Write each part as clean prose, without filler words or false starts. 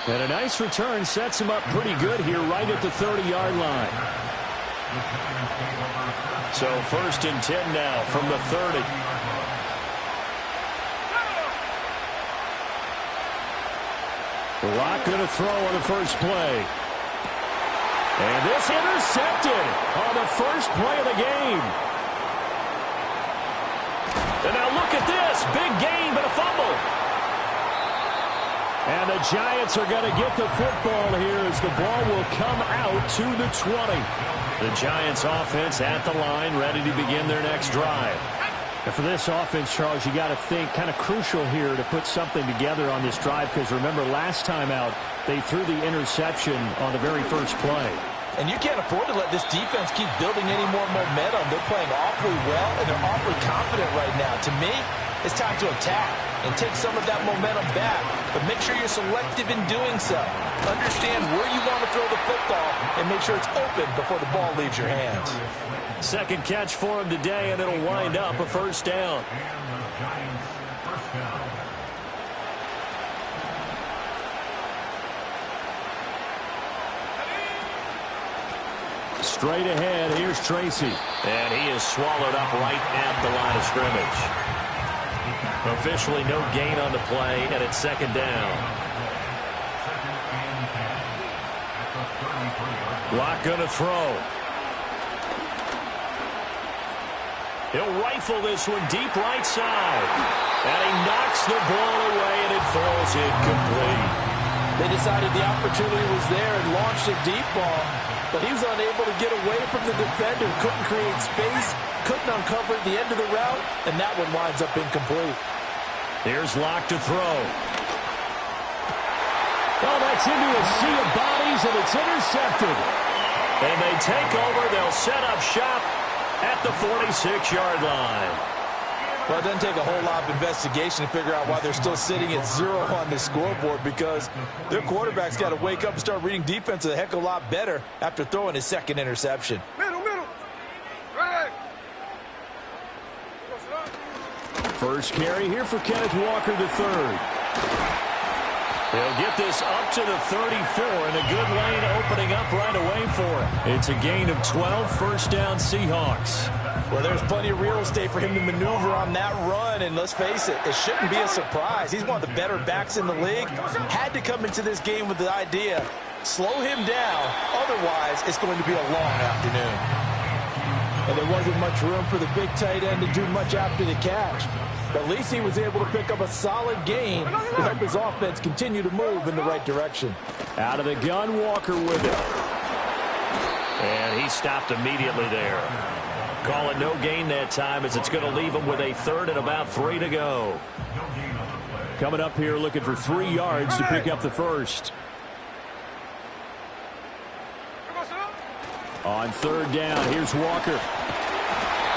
And a nice return sets him up pretty good here right at the 30-yard line. So 1st and 10 now from the 30. Locke going to throw on the first play. And this intercepted on the first play of the game. And now look at this. Big gain, but a fumble. And the Giants are going to get the football here as the ball will come out to the 20. The Giants offense at the line, ready to begin their next drive. And for this offense, Charles, you got to think kind of crucial here to put something together on this drive, because remember last time out they threw the interception on the very first play. And you can't afford to let this defense keep building any more momentum. They're playing awfully well, and they're awfully confident right now. To me, it's time to attack and take some of that momentum back, but make sure you're selective in doing so. Understand where you want to throw the football and make sure it's open before the ball leaves your hands. Second catch for him today, and it'll wind up a first down. Straight ahead, here's Tracy. And he is swallowed up right at the line of scrimmage. Officially no gain on the play, and it's second down. Locke going to throw. He'll rifle this one deep right side. And he knocks the ball away, and it falls incomplete. They decided the opportunity was there and launched a deep ball, but he was unable to get away from the defender. Couldn't create space, couldn't uncover at the end of the route, and that one winds up incomplete. Here's Locke to throw. Oh, that's into a sea of bodies, and it's intercepted. And they take over. They'll set up shop at the 46-yard line. Well, it doesn't take a whole lot of investigation to figure out why they're still sitting at 0 on the scoreboard, because their quarterback's got to wake up and start reading defense a heck of a lot better after throwing his second interception. Middle. Right. First carry here for Kenneth Walker III. He'll get this up to the 34, and a good lane opening up right away for him. It's a gain of 12, first down Seahawks. Well, there's plenty of real estate for him to maneuver on that run, and let's face it, it shouldn't be a surprise. He's one of the better backs in the league. Had to come into this game with the idea, slow him down, otherwise it's going to be a long afternoon. And there wasn't much room for the big tight end to do much after the catch. But at least he was able to pick up a solid gain to help his offense continue to move in the right direction. Out of the gun, Walker with it. And he stopped immediately there. Call it no gain that time, as it's going to leave him with a third and about 3 to go. Coming up here looking for 3 yards to pick up the first. On third down, here's Walker.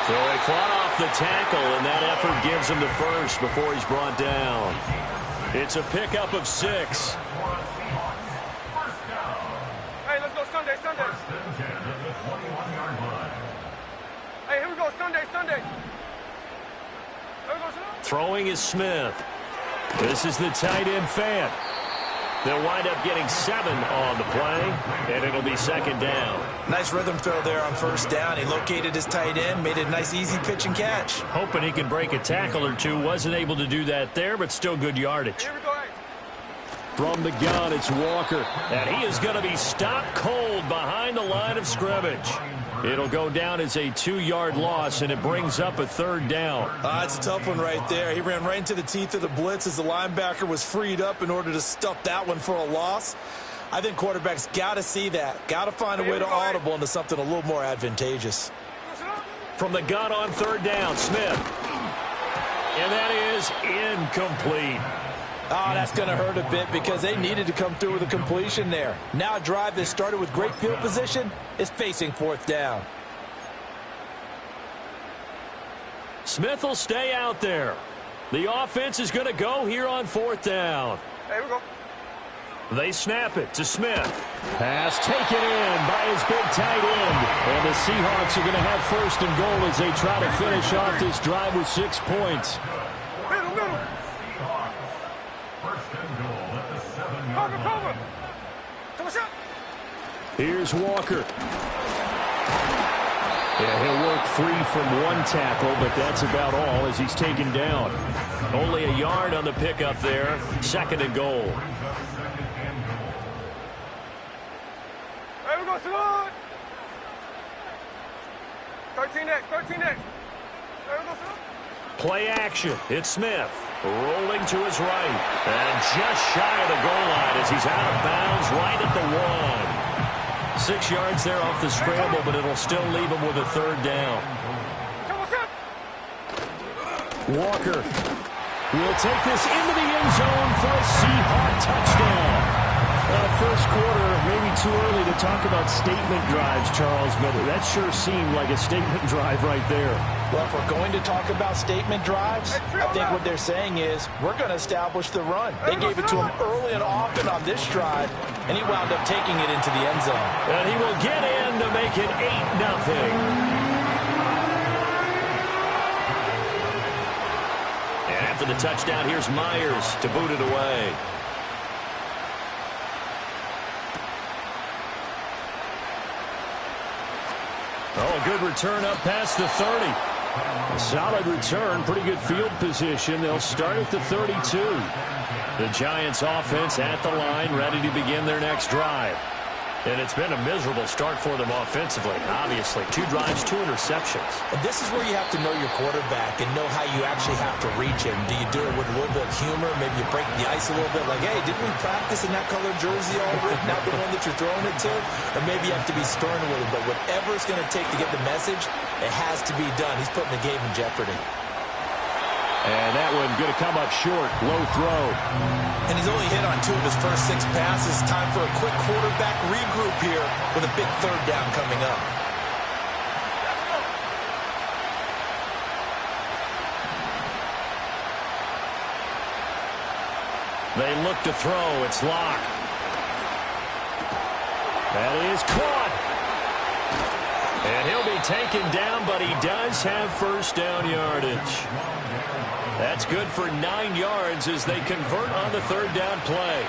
So he fought off the tackle, and that effort gives him the first before he's brought down. It's a pickup of 6. Hey, let's go Sunday. Hey, here we go, Sunday. Throwing is Smith. This is the tight end Fant. They'll wind up getting 7 on the play, and it'll be second down. Nice rhythm throw there on first down. He located his tight end, made it a nice easy pitch and catch. Hoping he can break a tackle or two. Wasn't able to do that there, but still good yardage. Here we go, From the gun, it's Walker. And he is going to be stopped cold behind the line of scrimmage. It'll go down as a 2-yard loss, and it brings up a third down. It's a tough one right there. He ran right into the teeth of the blitz as the linebacker was freed up in order to stuff that one for a loss. I think quarterbacks got to see that. Got to find a way to audible into something a little more advantageous. From the gun on third down, Smith. And that is incomplete. Oh, that's going to hurt a bit because they needed to come through with a completion there. Now a drive that started with great field position is facing fourth down. Smith will stay out there. The offense is going to go here on fourth down. Hey, we go. They snap it to Smith. Pass taken in by his big tight end. And the Seahawks are going to have first and goal as they try to finish off this drive with 6 points. Middle. Cover. Come on, shot. Here's Walker. Yeah, he'll work free from one tackle, but that's about all as he's taken down. Only a yard on the pickup there. 2nd and goal. Hey, we go, Salud. 13 next. Hey, we go, Salud. Play action. It's Smith. Rolling to his right. And just shy of the goal line as he's out of bounds right at the 1. 6 yards there off the scramble, but it'll still leave him with a 3rd down. Walker will take this into the end zone for a Seahawk touchdown. First quarter, maybe too early to talk about statement drives, Charles, but that sure seemed like a statement drive right there. Well, if we're going to talk about statement drives, I think what they're saying is we're going to establish the run. They gave it to him early and often on this drive, and he wound up taking it into the end zone. And he will get in to make it 8-0. And after the touchdown, here's Myers to boot it away. Oh, a good return up past the 30. A solid return, pretty good field position. They'll start at the 32. The Giants offense at the line, ready to begin their next drive. And it's been a miserable start for them offensively, obviously. 2 drives, 2 interceptions. And this is where you have to know your quarterback and know how you actually have to reach him. Do you do it with a little bit of humor? Maybe you break the ice a little bit, like, hey, didn't we practice in that color jersey already? Not the one that you're throwing it to? Or maybe you have to be stern with him. But whatever it's going to take to get the message, it has to be done. He's putting the game in jeopardy. And that one going to come up short. Low throw. And he's only hit on 2 of his first 6 passes. Time for a quick quarterback regroup here with a big 3rd down coming up. They look to throw. It's Locke. That is caught. And he'll be taken down, but he does have 1st down yardage. That's good for 9 yards as they convert on the 3rd down play.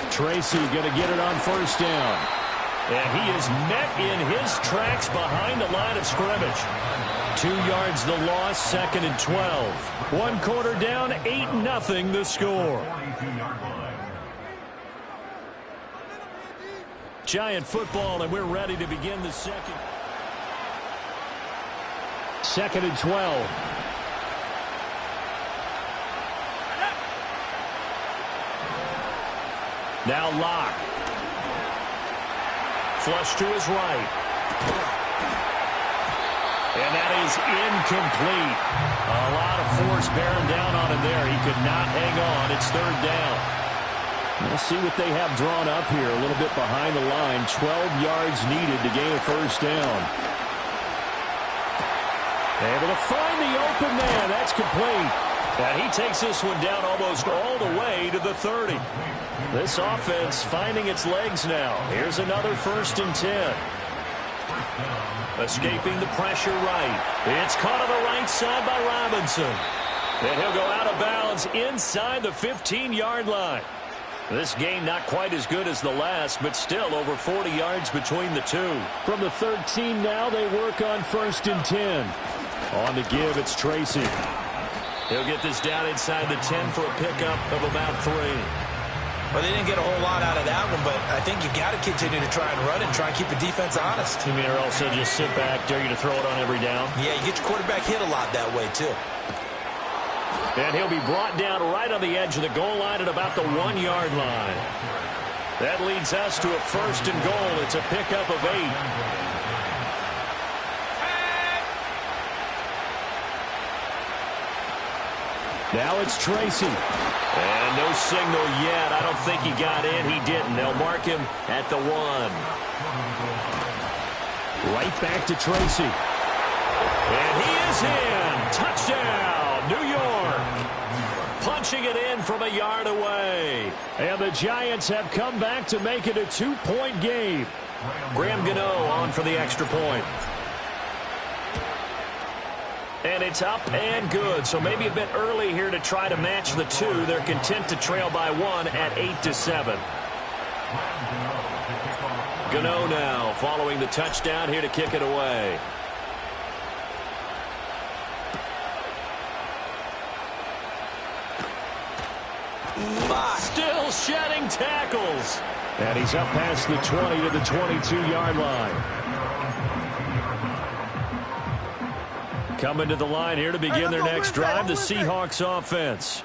Tracy going to get it on 1st down. And he is met in his tracks behind the line of scrimmage. 2 yards the loss, 2nd and 12. 1 quarter down, 8-0 the score. Giant football, and we're ready to begin the second. 2nd and 12. Now Locke. Flush to his right. And that is incomplete. A lot of force bearing down on him there. He could not hang on. It's 3rd down. We'll see what they have drawn up here. A little bit behind the line. 12 yards needed to gain a 1st down. Able to find the open man. That's complete. And he takes this one down almost all the way to the 30. This offense finding its legs now. Here's another 1st and 10. Escaping the pressure right. It's caught on the right side by Robinson. And he'll go out of bounds inside the 15-yard line. This game not quite as good as the last, but still over 40 yards between the two. From the 13 now, they work on 1st and 10. On to give, it's Tracy. He'll get this down inside the 10 for a pickup of about 3. Well, they didn't get a whole lot out of that one, but I think you got to continue to try and run and try and keep the defense honest. You mean, or also just sit back, dare you to throw it on every down? Yeah, you get your quarterback hit a lot that way, too. And he'll be brought down right on the edge of the goal line at about the 1-yard line. That leads us to a 1st and goal. It's a pickup of 8. Now it's Tracy. And no signal yet. I don't think he got in. He didn't. They'll mark him at the 1. Right back to Tracy. And he is in. Touchdown, New York. punching it in from a yard away. And the Giants have come back to make it a 2-point game. Graham Gano on for the extra point. And it's up and good. So maybe a bit early here to try to match the two. They're content to trail by 1 at 8-7. Gano now following the touchdown here to kick it away. Still shedding tackles. And he's up past the 20 to the 22-yard line. Coming to the line here to begin their next drive, the Seahawks offense.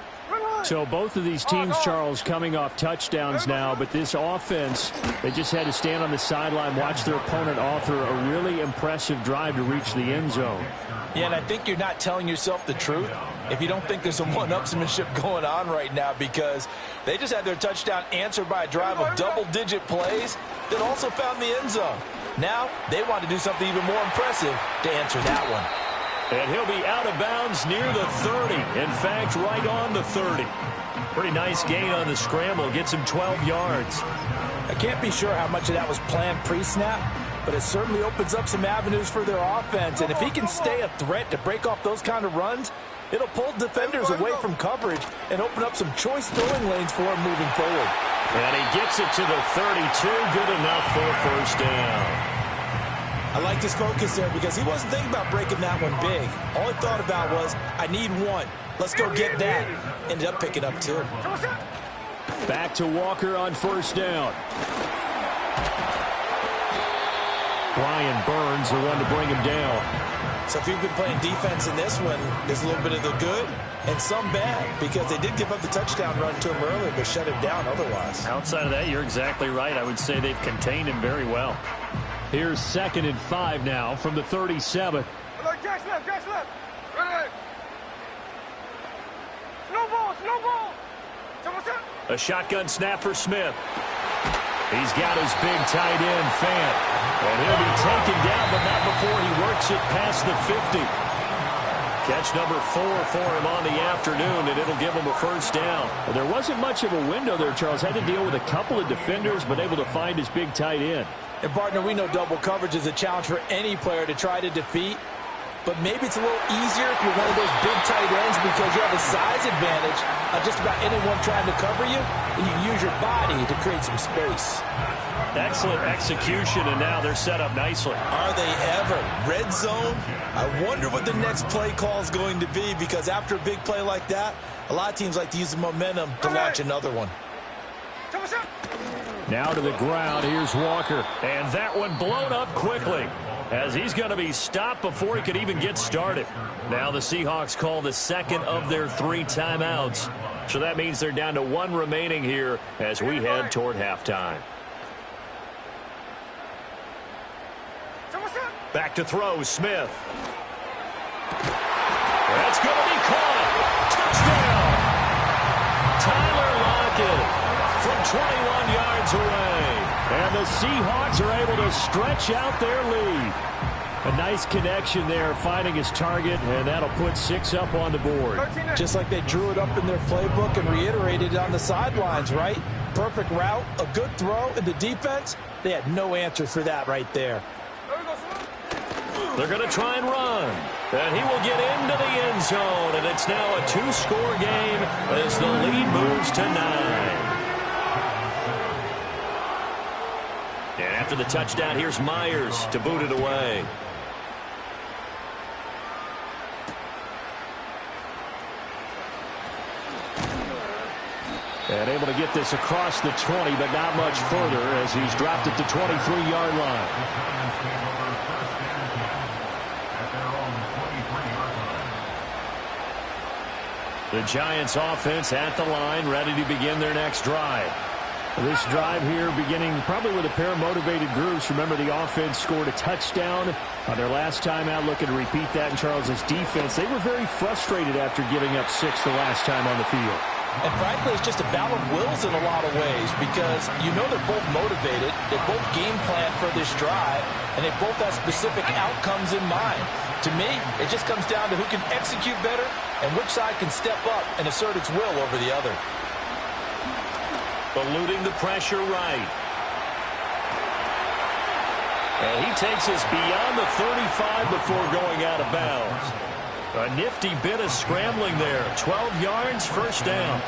So both of these teams, Charles, coming off touchdowns now, but this offense, they just had to stand on the sideline, watch their opponent author a really impressive drive to reach the end zone. Yeah, and I think you're not telling yourself the truth if you don't think there's some one-upsmanship going on right now, because they just had their touchdown answered by a drive of double-digit plays that also found the end zone. Now they want to do something even more impressive to answer that one. And he'll be out of bounds near the 30. In fact, right on the 30. Pretty nice gain on the scramble. Gets him 12 yards. I can't be sure how much of that was planned pre-snap, but it certainly opens up some avenues for their offense. And if he can stay a threat to break off those kind of runs, it'll pull defenders away from coverage and open up some choice throwing lanes for him moving forward. And he gets it to the 32. Good enough for a first down. I liked his focus there because he wasn't thinking about breaking that one big. All he thought about was, I need one. Let's go get that. Ended up picking up 2. Back to Walker on first down. Brian Burns, the one to bring him down. So if you've been playing defense in this one, there's a little bit of the good and some bad, because they did give up the touchdown run to him earlier, but shut him down otherwise. Outside of that, you're exactly right. I would say they've contained him very well. Here's 2nd and 5 now from the 37. Jack's left. Right. Slow ball. A shotgun snap for Smith. He's got his big tight end, Fant. And he'll be taken down, but not before he works it past the 50. Catch number 4 for him on the afternoon, and it'll give him a first down. Well, there wasn't much of a window there, Charles. Had to deal with a couple of defenders, but able to find his big tight end. And, partner, we know double coverage is a challenge for any player to try to defeat. But maybe it's a little easier if you're one of those big tight ends because you have a size advantage on just about anyone trying to cover you, and you can use your body to create some space. Excellent execution, and now they're set up nicely. Are they ever? Red zone? I wonder what the next play call is going to be, because after a big play like that, a lot of teams like to use the momentum to launch another one. Now to the ground. Here's Walker. And that one blown up quickly, as he's going to be stopped before he could even get started. Now the Seahawks call the second of their 3 timeouts. So that means they're down to 1 remaining here as we head toward halftime. Back to throw, Smith. That's going to be caught. Touchdown! Tyler Lockett from 21 yards away. And the Seahawks are able to stretch out their lead. A nice connection there, finding his target, and that'll put 6 up on the board. Just like they drew it up in their playbook and reiterated it on the sidelines, right? Perfect route, a good throw, and the defense, they had no answer for that right there. They're going to try and run. And he will get into the end zone, and it's now a 2-score game as the lead moves to 9. And after the touchdown, here's Myers to boot it away. And able to get this across the 20, but not much further as he's dropped it to 23-yard line. The Giants offense at the line, ready to begin their next drive. This drive here beginning probably with a pair of motivated groups. Remember, the offense scored a touchdown on their last time out, looking to repeat that in Charles's defense. They were very frustrated after giving up 6 the last time on the field. And frankly, it's just a battle of wills in a lot of ways because you know they're both motivated, they both game plan for this drive, and they both have specific outcomes in mind. To me, it just comes down to who can execute better and which side can step up and assert its will over the other. Eluding the pressure right. And he takes us beyond the 35 before going out of bounds. A nifty bit of scrambling there. 12 yards, first down.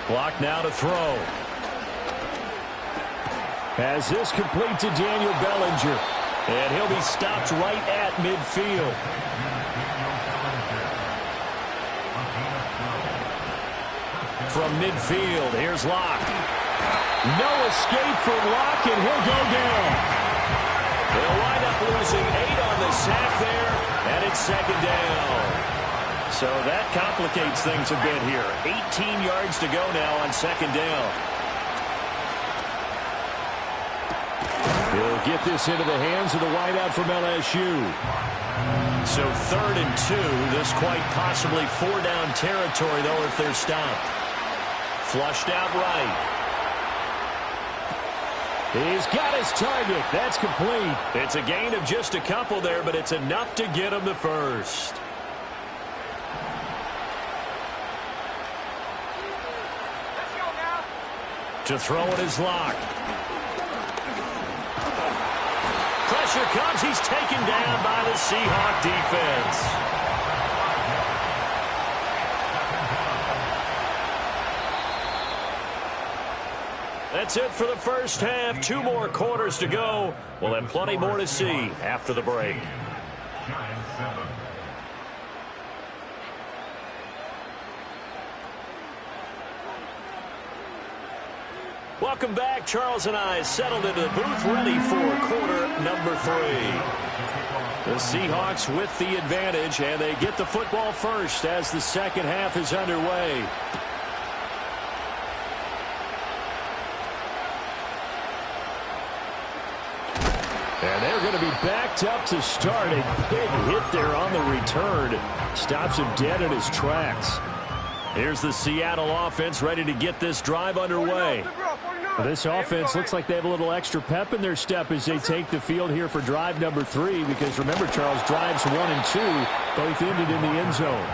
Clock now to throw. As this complete to Daniel Bellinger. And he'll be stopped right at midfield. From midfield, here's Locke. No escape from Locke, and he'll go down. They'll wind up losing 8 on the sack there, and it's second down. So that complicates things a bit here. 18 yards to go now on second down. He'll get this into the hands of the wideout from LSU. So 3rd and 2. This quite possibly 4-down territory, though, if they're stopped. Flushed out right. He's got his target. That's complete. It's a gain of just a couple there, but it's enough to get him the first. Let's go now. To throw it is Locke. Pressure comes. He's taken down by the Seahawk defense. That's it for the first half. 2 more quarters to go. We'll have plenty more to see after the break. Welcome back. Charles and I settled into the booth, ready for quarter number 3. The Seahawks with the advantage, and they get the football first as the second half is underway. And they're going to be backed up to start. A big hit there on the return. Stops him dead in his tracks. Here's the Seattle offense ready to get this drive underway. This offense looks like they have a little extra pep in their step as they take the field here for drive number 3. Because remember, Charles, drives 1 and 2 both ended in the end zone.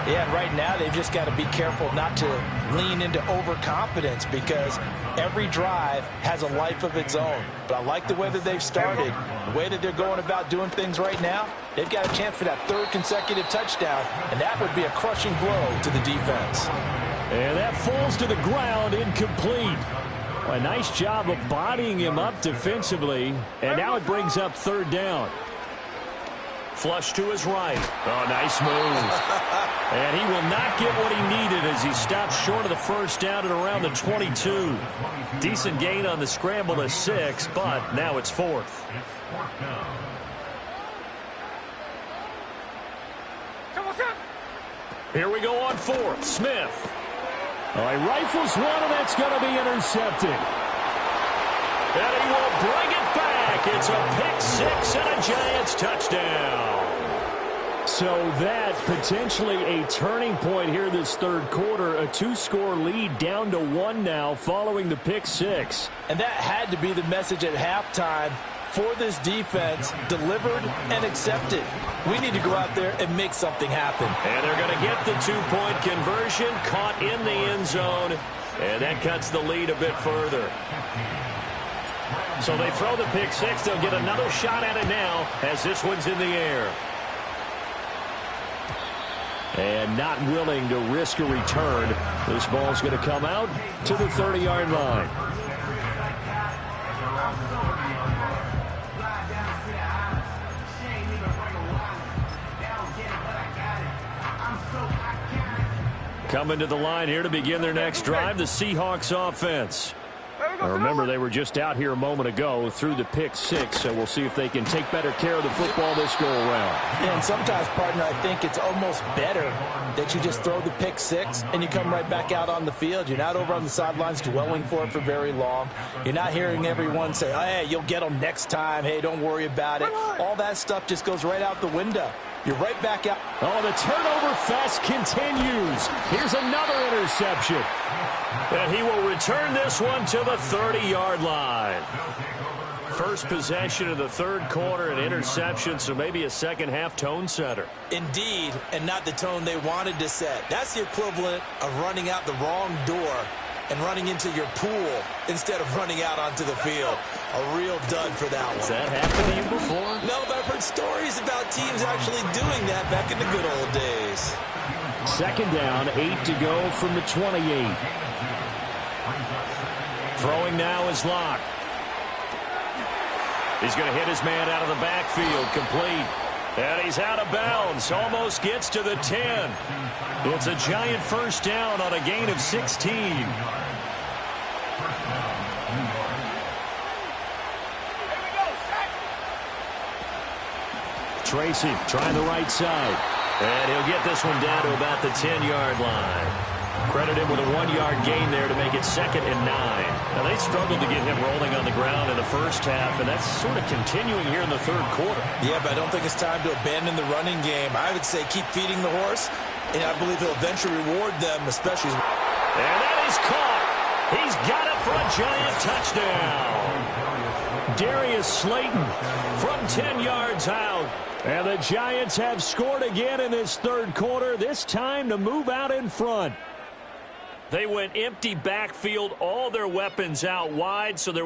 Yeah, and right now they've just got to be careful not to lean into overconfidence because every drive has a life of its own. But I like the way that they've started, the way that they're going about doing things right now. They've got a chance for that 3rd consecutive touchdown, and that would be a crushing blow to the defense. And that falls to the ground, incomplete. A nice job of bodying him up defensively, and now it brings up 3rd down. Flush to his right. Oh, nice move. And he will not get what he needed as he stops short of the first down at around the 22. Decent gain on the scramble to 6, but now it's 4th. Here we go on 4th. Smith. Oh, he rifles one, and that's going to be intercepted. And he will bring it back. It's a pick 6 and a Giants touchdown. So that potentially a turning point here this 3rd quarter. A 2-score lead down to 1 now following the pick 6. And that had to be the message at halftime for this defense, delivered and accepted. We need to go out there and make something happen. And they're going to get the 2-point conversion, caught in the end zone, and that cuts the lead a bit further. So they throw the pick 6. They'll get another shot at it now as this one's in the air. And not willing to risk a return. This ball's going to come out to the 30-yard line. Coming to the line here to begin their next drive, the Seahawks offense. Now remember, they were just out here a moment ago through the pick 6, so we'll see if they can take better care of the football this go-around. Yeah, and sometimes, partner, I think it's almost better that you just throw the pick 6 and you come right back out on the field. You're not over on the sidelines dwelling for it for very long. You're not hearing everyone say, oh, hey, you'll get them next time. Hey, don't worry about it. All that stuff just goes right out the window. You're right back out. Oh, the turnover fest continues. Here's another interception. And he will return this one to the 30-yard line. First possession of the third quarter, an interception, so maybe a second-half tone setter. Indeed, and not the tone they wanted to set. That's the equivalent of running out the wrong door and running into your pool instead of running out onto the field. A real dud for that one. Has that happened to you before? No, but I've heard stories about teams actually doing that back in the good old days. Second down, 8 to go from the 28. Throwing now is Locke. He's going to hit his man out of the backfield, complete. And he's out of bounds, almost gets to the 10. It's a giant first down on a gain of 16. Tracy trying the right side. And he'll get this one down to about the 10-yard line. Credit him with a 1-yard gain there to make it 2nd and 9. Now, they struggled to get him rolling on the ground in the first half, and that's sort of continuing here in the third quarter. Yeah, but I don't think it's time to abandon the running game. I would say keep feeding the horse, and I believe he'll eventually reward them, especially. And that is caught. He's got it for a giant touchdown. Darius Slayton from 10 yards out. And the Giants have scored again in this third quarter, this time to move out in front. They went empty backfield, all their weapons out wide, so there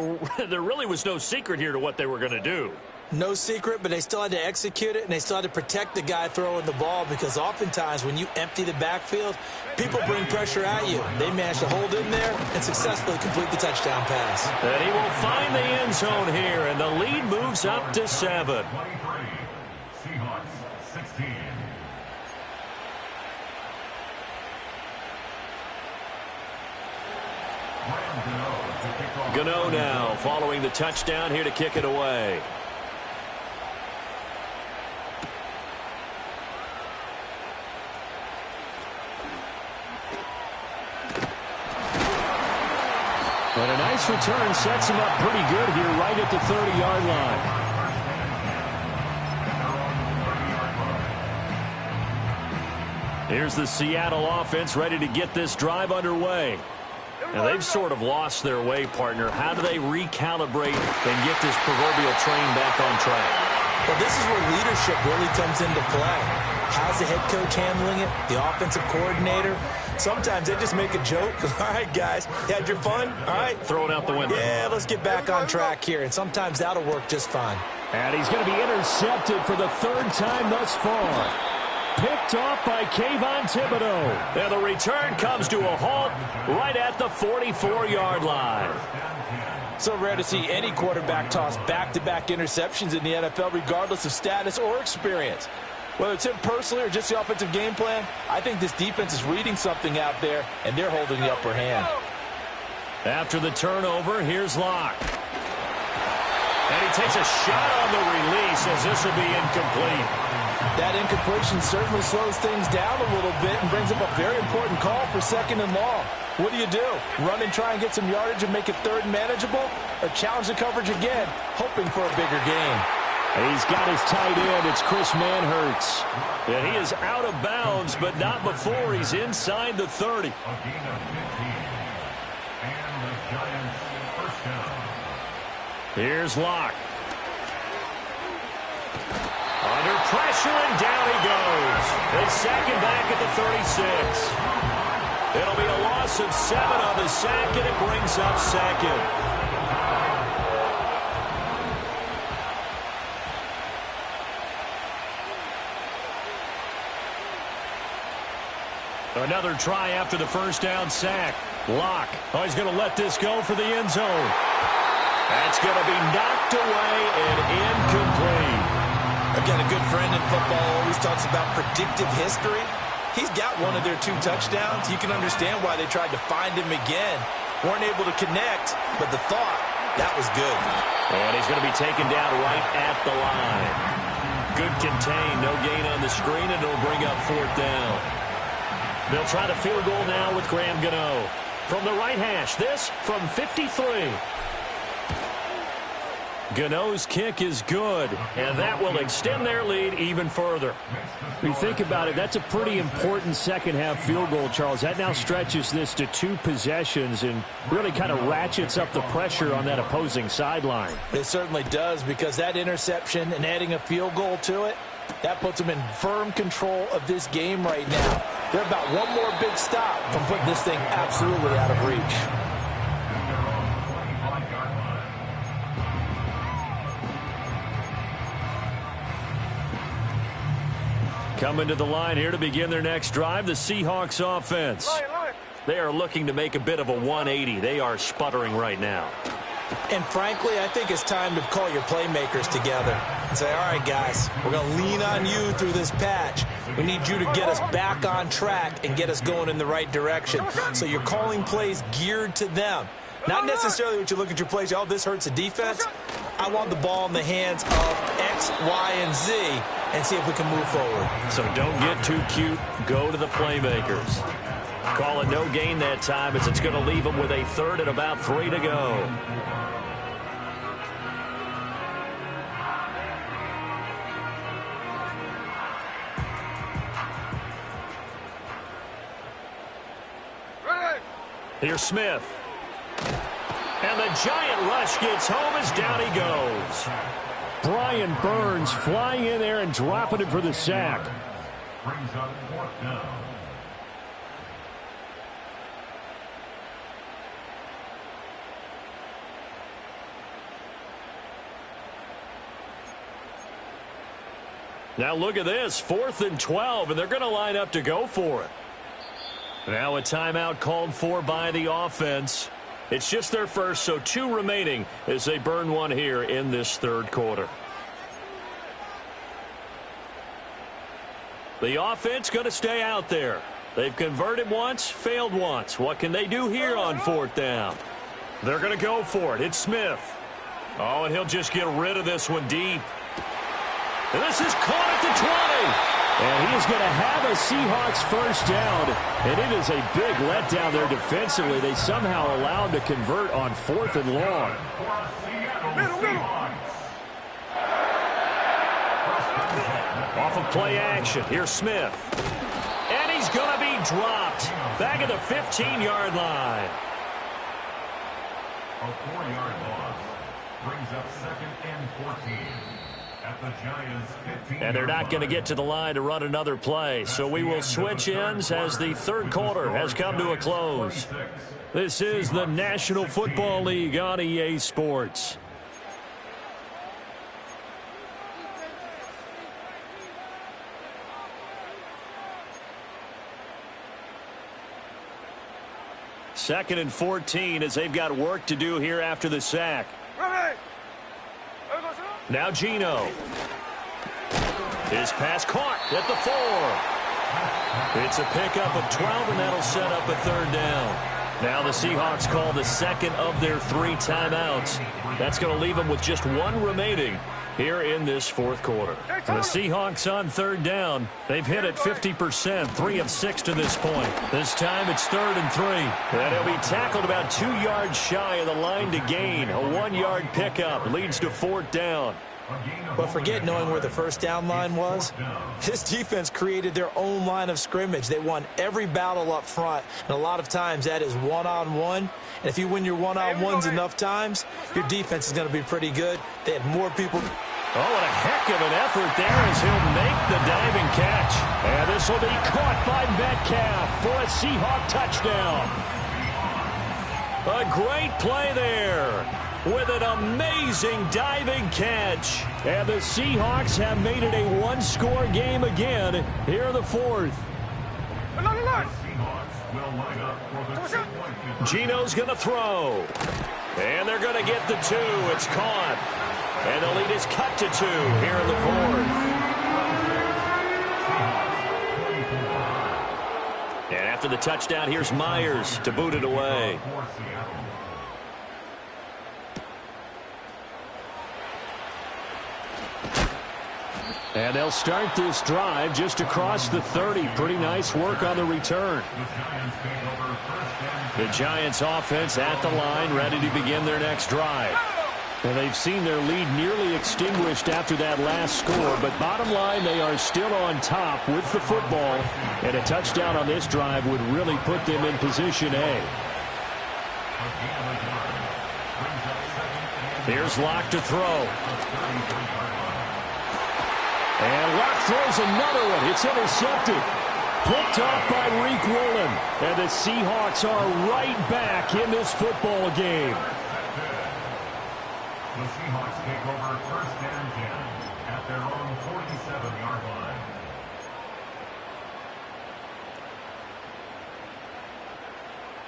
really was no secret here to what they were going to do. No secret, but they still had to execute it, and they still had to protect the guy throwing the ball, because oftentimes when you empty the backfield, people bring pressure at you. They managed to hold in there and successfully complete the touchdown pass. And he will find the end zone here, and the lead moves up to 7. Gano now following the touchdown here to kick it away. But a nice return sets him up pretty good here right at the 30-yard line. Here's the Seattle offense ready to get this drive underway. And they've sort of lost their way, partner. How do they recalibrate and get this proverbial train back on track? Well, this is where leadership really comes into play. How's the head coach handling it? The offensive coordinator? Sometimes they just make a joke. All right, guys, you had your fun? All right. Throw it out the window. Yeah, let's get back on track here. And sometimes that'll work just fine. And he's going to be intercepted for the third time thus far. Picked off by Kayvon Thibodeau. And the return comes to a halt right at the 44-yard line. So rare to see any quarterback toss back-to-back interceptions in the NFL, regardless of status or experience. Whether it's him personally or just the offensive game plan, I think this defense is reading something out there, and they're holding the upper hand. After the turnover, here's Locke. And he takes a shot on the release as this will be incomplete. That incompletion certainly slows things down a little bit and brings up a very important call for 2nd and long. What do? Run and try and get some yardage and make it third and manageable? Or challenge the coverage again, hoping for a bigger gain? He's got his tight end. It's Chris Manhertz. And he is out of bounds, but not before he's inside the 30. Here's Locke. Under pressure, and down he goes. They sack him back at the 36. It'll be a loss of 7 on the sack, and it brings up 2nd. Another try after the first down sack. Locke. Oh, he's going to let this go for the end zone. That's going to be knocked away and incomplete. Again, a good friend in football always talks about predictive history. He's got one of their 2 touchdowns. You can understand why they tried to find him again. Weren't able to connect, but the thought, that was good. And he's going to be taken down right at the line. Good contain, no gain on the screen, and it'll bring up 4th down. They'll try the field goal now with Graham Gano. From the right hash, this from 53. Gano's kick is good, and that will extend their lead even further. When you think about it, that's a pretty important second-half field goal, Charles. That now stretches this to 2 possessions and really kind of ratchets up the pressure on that opposing sideline. It certainly does, because that interception and adding a field goal to it, that puts them in firm control of this game right now. They're about one more big stop from putting this thing absolutely out of reach. Coming to the line here to begin their next drive, the Seahawks offense. They are looking to make a bit of a 180. They are sputtering right now. And frankly, I think it's time to call your playmakers together and say, all right, guys, we're going to lean on you through this patch. We need you to get us back on track and get us going in the right direction. So you're calling plays geared to them. Not necessarily what you look at your plays, oh, this hurts the defense. I want the ball in the hands of X, Y, and Z and see if we can move forward. So don't get too cute. Go to the playmakers. Call it no gain that time as it's going to leave them with a third and about 3 to go. Here's Smith. And the giant rush gets home as down he goes. Brian Burns flying in there and dropping it for the sack. Brings up 4th down. Now look at this, 4th and 12, and they're going to line up to go for it. Now a timeout called for by the offense. It's just their first, so 2 remaining as they burn one here in this 3rd quarter. The offense going to stay out there. They've converted once, failed once. What can they do here on 4th down? They're going to go for it. It's Smith. Oh, and he'll just get rid of this one deep. And this is caught at the 20. And he is going to have a Seahawks first down. And it is a big letdown there defensively. They somehow allowed to convert on 4th and long. Off of play action. Here's Smith. And he's going to be dropped. Back at the 15-yard line. A 4-yard loss brings up 2nd and 14. And they're not going to get to the line to run another play. So we will switch ends as the 3rd quarter has come to a close. This is the National Football League on EA Sports. Second and 14 as they've got work to do here after the sack. Now Geno. His pass caught at the 4. It's a pickup of 12, and that'll set up a 3rd down. Now the Seahawks call the 2nd of their 3 timeouts. That's going to leave them with just 1 remaining here in this 4th quarter. The Seahawks on 3rd down. They've hit it 50%, 3 of 6 to this point. This time it's 3rd and 3. And he'll be tackled about 2 yards shy of the line to gain. A 1-yard pickup leads to 4th down. But forget knowing where the first down line was. This defense created their own line of scrimmage. They won every battle up front, and a lot of times that is one-on-one. And if you win your one-on-ones enough times, your defense is going to be pretty good. They had more people. Oh, what a heck of an effort there as he'll make the diving catch. And this will be caught by Metcalf for a Seahawk touchdown. A great play there with an amazing diving catch. And the Seahawks have made it a 1-score game again here in the 4th. Geno's going to throw. And they're going to get the 2. It's caught. And the lead is cut to 2 here in the 4th. And after the touchdown, here's Myers to boot it away. And they'll start this drive just across the 30. Pretty nice work on the return. The Giants offense at the line, ready to begin their next drive. And they've seen their lead nearly extinguished after that last score. But bottom line, they are still on top with the football. And a touchdown on this drive would really put them in position A. Here's Locke to throw. And Locke throws another one. It's intercepted. Picked off by Wregan. And the Seahawks are right back in this football game. The Seahawks take over first and 10 at their own 47-yard line.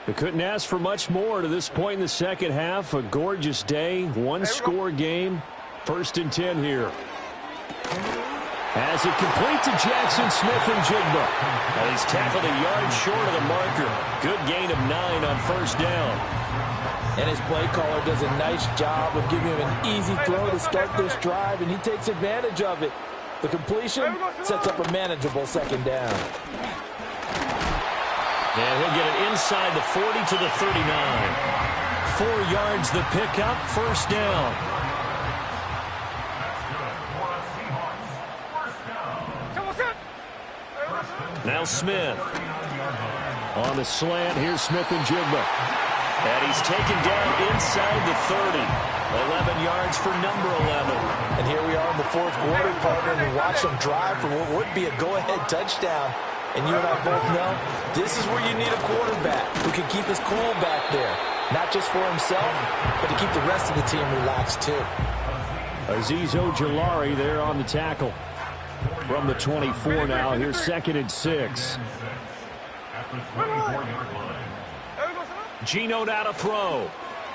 They couldn't ask for much more to this point in the second half. A gorgeous day, one-score game. First and 10 here. As it complete to Jackson Smith-Njigba. Well, he's tackled a yard short of the marker. Good gain of 9 on first down. And his play caller does a nice job of giving him an easy throw to start this drive, and he takes advantage of it. The completion sets up a manageable second down. And he'll get it inside the 40 to the 39. 4 yards the pickup, first down. Now Smith. On the slant, here's Smith-Njigba. And he's taken down inside the 30. 11 yards for number 11. And here we are in the fourth quarter, partner, and watch him drive for what would be a go-ahead touchdown. And you and I both know this is where you need a quarterback who can keep his cool back there. Not just for himself, but to keep the rest of the team relaxed too. Azeez Ojulari there on the tackle. From the 24 now, here's second and 6. Geno out to throw.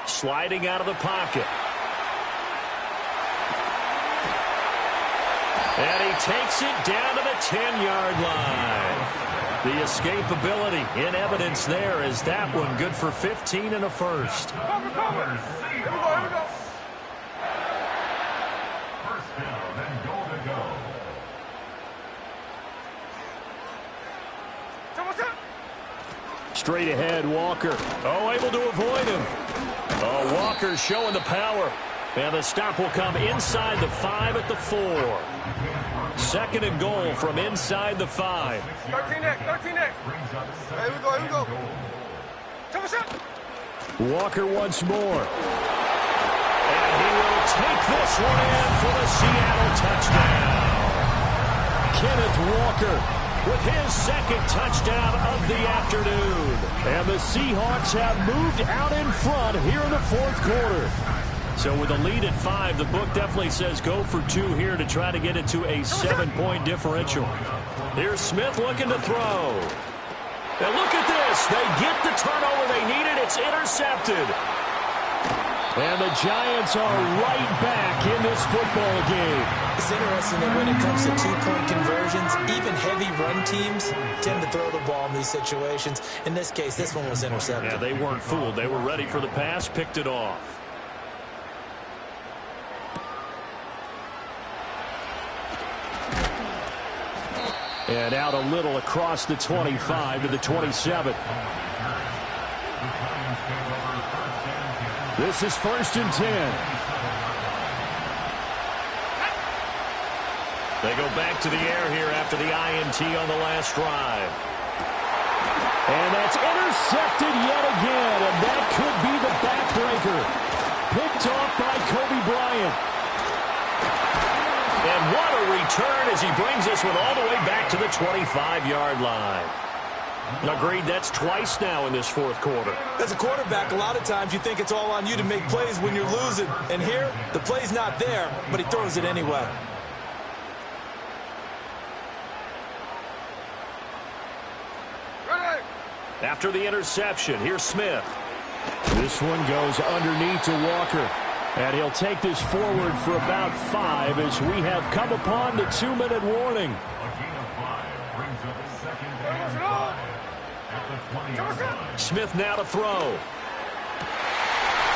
Sliding out of the pocket. And he takes it down to the 10-yard line. The escapability in evidence there is that one good for 15 and a first. First down and goal to go. Straight ahead, Walker. Oh, able to avoid him. Oh, Walker showing the power. And the stop will come inside the 5 at the 4. Second and goal from inside the 5. 13 next. Here we go. Walker once more. And he will take this one in for the Seattle touchdown. Kenneth Walker with his second touchdown of the afternoon. And the Seahawks have moved out in front here in the fourth quarter. So with a lead at 5, the book definitely says go for 2 here to try to get it to a 7-point differential. Here's Smith looking to throw. And look at this. They get the turnover they needed. It's intercepted. And the Giants are right back in this football game. It's interesting that when it comes to two-point conversions, even heavy run teams tend to throw the ball in these situations. In this case, this one was intercepted. Yeah, they weren't fooled. They were ready for the pass, picked it off. And out a little across the 25 to the 27. This is first and 10. They go back to the air here after the INT on the last drive. And that's intercepted yet again, and that could be the backbreaker. Picked off by Kobe Bryant. And what a return as he brings this one all the way back to the 25-yard line. Agreed, that's twice now in this fourth quarter. As a quarterback, a lot of times you think it's all on you to make plays when you're losing. And here, the play's not there, but he throws it anyway. After the interception, here's Smith. This one goes underneath to Walker. And he'll take this forward for about 5 as we have come upon the 2-minute warning. A gain of 5 brings up second and 5 at the 20-yard line. Smith now to throw.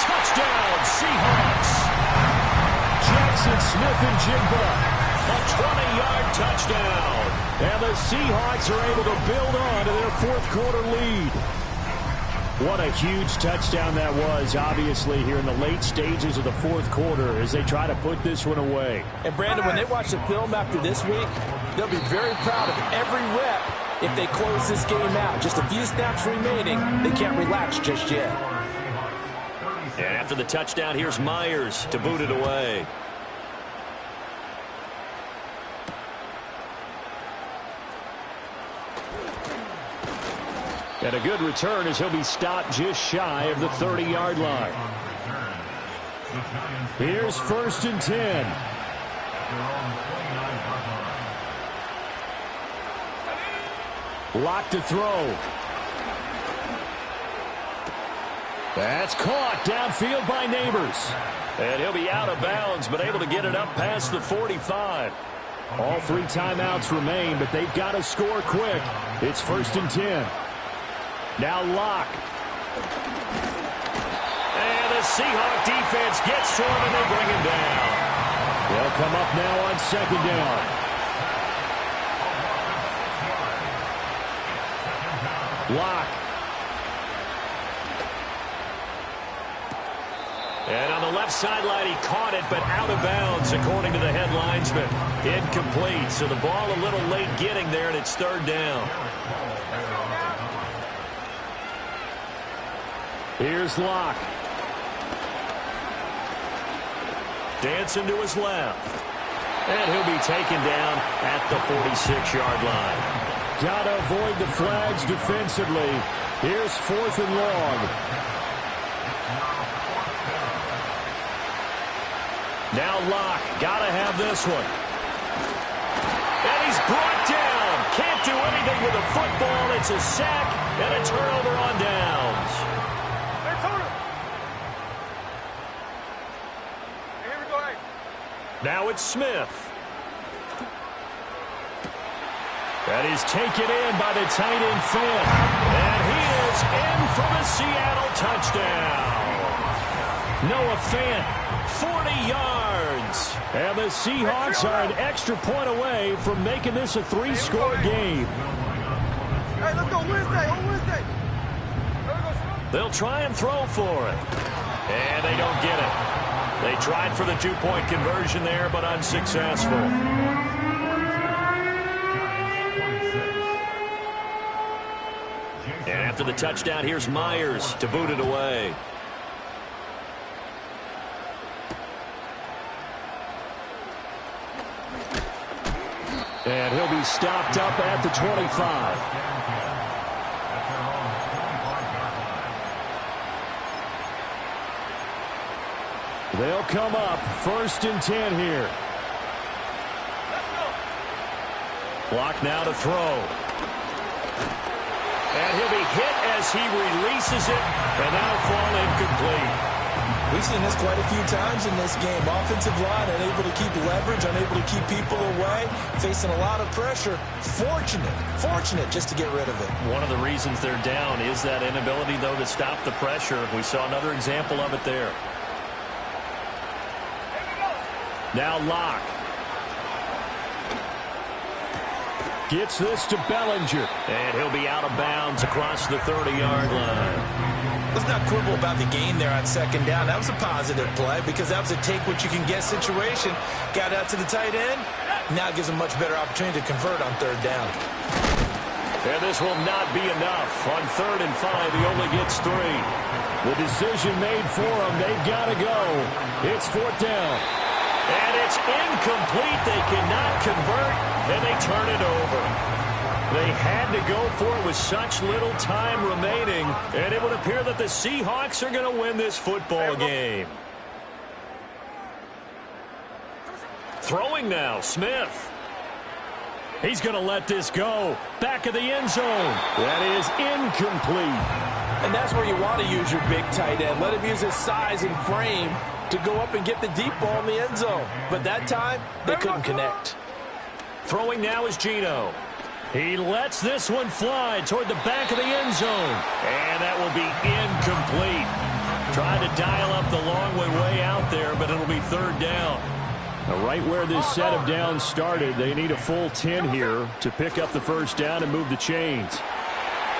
Touchdown, Seahawks. Jackson Smith-Njigba. A 20-yard touchdown. And the Seahawks are able to build on to their fourth quarter lead. What a huge touchdown that was, obviously, here in the late stages of the fourth quarter as they try to put this one away. And, Brandon, when they watch the film after this week, they'll be very proud of every rep if they close this game out. Just a few snaps remaining. They can't relax just yet. And after the touchdown, here's Myers to boot it away. And a good return as he'll be stopped just shy of the 30-yard line. Here's 1st and 10. Lock to throw. That's caught downfield by Neighbors. And he'll be out of bounds, but able to get it up past the 45. All 3 timeouts remain, but they've got to score quick. It's 1st and 10. Now Locke. And the Seahawk defense gets to him, and they bring him down. They'll come up now on 2nd down. Locke. And on the left sideline, he caught it, but out of bounds, according to the head linesman. Incomplete, so the ball a little late getting there, and it's 3rd down. Here's Locke. Dancing to his left. And he'll be taken down at the 46-yard line. Got to avoid the flags defensively. Here's 4th and long. Now Locke. Got to have this one. And he's brought down. Can't do anything with a football. It's a sack and a turnover on downs. Now it's Smith. That is taken in by the tight end Finn. And he is in for the Seattle touchdown. Noah Fant, 40 yards. And the Seahawks are an extra point away from making this a 3-score game. Hey, let's go Wednesday. On Wednesday. They'll try and throw for it. And they don't get it. They tried for the 2-point conversion there, but unsuccessful. And after the touchdown, here's Myers to boot it away. And he'll be stopped up at the 25. They'll come up 1st and 10 here. Block now to throw. And he'll be hit as he releases it, and that'll fall incomplete. We've seen this quite a few times in this game. Offensive line unable to keep leverage, unable to keep people away, facing a lot of pressure. Fortunate just to get rid of it. One of the reasons they're down is that inability, though, to stop the pressure. We saw another example of it there. Now Locke. Gets this to Bellinger. And he'll be out of bounds across the 30-yard line. Let's not quibble about the gain there on 2nd down. That was a positive play because that was a take-what-you-can-get situation. Got out to the tight end. Now gives him much better opportunity to convert on 3rd down. And this will not be enough. On 3rd and 5, he only gets 3. The decision made for him. They've got to go. It's 4th down. And it's incomplete. They cannot convert, and they turn it over. They had to go for it with such little time remaining, and it would appear that the Seahawks are going to win this football game. Throwing now, Smith. He's going to let this go. Back of the end zone. That is incomplete. And that's where you want to use your big tight end. Let him use his size and frame to go up and get the deep ball in the end zone. But that time, they couldn't connect. Throwing now is Geno. He lets this one fly toward the back of the end zone. And that will be incomplete. Tried to dial up the long way out there, but it'll be 3rd down. Now, right where this set of downs started, they need a full 10 here to pick up the 1st down and move the chains.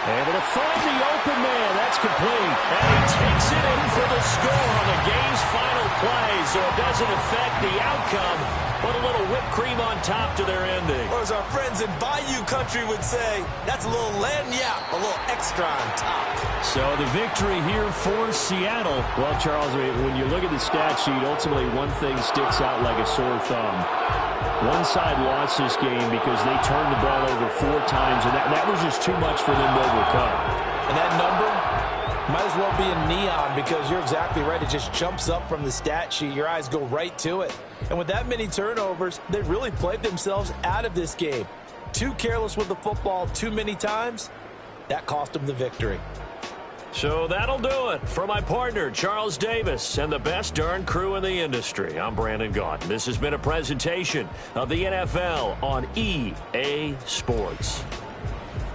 Able to find the open man. That's complete. And he takes it in for the score on the game's final play, so it doesn't affect the outcome, but a little whipped cream on top to their ending. Or as our friends in Bayou Country would say, that's a little lagniappe, a little extra on top. So the victory here for Seattle. Well, Charles, when you look at the stat sheet, ultimately one thing sticks out like a sore thumb. One side lost this game because they turned the ball over 4 times, and that was just too much for them to overcome. And that number might as well be in neon because you're exactly right. It just jumps up from the stat sheet. Your eyes go right to it. And with that many turnovers, they really played themselves out of this game. Too careless with the football too many times. That cost them the victory. So that'll do it for my partner, Charles Davis, and the best darn crew in the industry. I'm Brandon Gaudin. This has been a presentation of the NFL on EA Sports.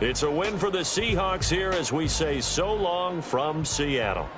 It's a win for the Seahawks here as we say so long from Seattle.